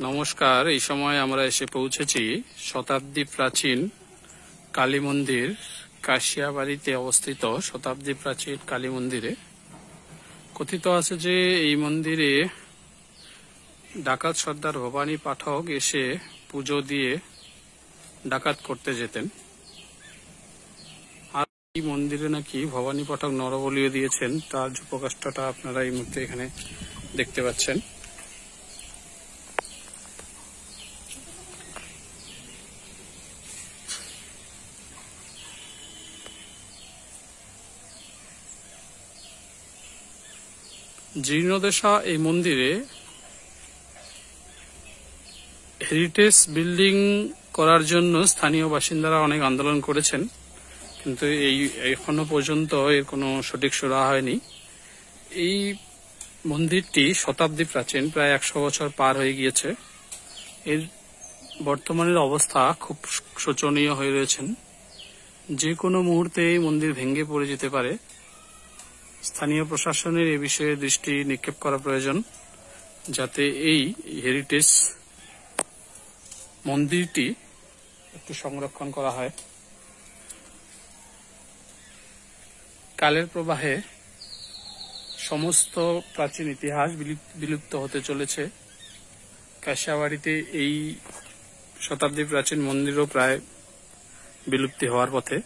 নমস্কার। এই সময় আমরা এসে পৌঁছেছি শতাব্দী প্রাচীন কালী মন্দির কাশিয়াবাড়িতে অবস্থিত শতাব্দী প্রাচীন কালী মন্দিরে। কথিত আছে যে এই মন্দিরে ডাকাত সর্দার ভবানী পাঠক এসে পুজো দিয়ে ডাকাত করতে যেতেন। আর এই মন্দিরে নাকি ভবানী পাঠক নরবলিও দিয়েছেন, তার যুপকাষ্ঠটা আপনারা এই মুহূর্তে এখানে দেখতে পাচ্ছেন। জীর্ণদশা এই মন্দিরে হেরিটেজ বিল্ডিং করার জন্য স্থানীয় বাসিন্দারা অনেক আন্দোলন করেছেন, কিন্তু এখনো পর্যন্ত এর কোনো সঠিক সুরাহা হয়নি। এই মন্দিরটি শতাব্দী প্রাচীন, প্রায় 100 বছর পার হয়ে গিয়েছে। এর বর্তমানের অবস্থা খুব শোচনীয় হয়ে রয়েছেন। যে কোনো মুহূর্তে এই মন্দির ভেঙে পড়ে যেতে পারে। স্থানীয় প্রশাসনের এ বিষয়ে দৃষ্টি নিক্ষেপ করা প্রয়োজন, যাতে এই হেরিটেজ মন্দিরটি একটু সংরক্ষণ করা হয়। কালের প্রবাহে সমস্ত প্রাচীন ইতিহাস বিলুপ্ত হতে চলেছে। কাশিয়াবাড়িতে এই শতাব্দী প্রাচীন মন্দিরও প্রায় বিলুপ্তি হওয়ার পথে।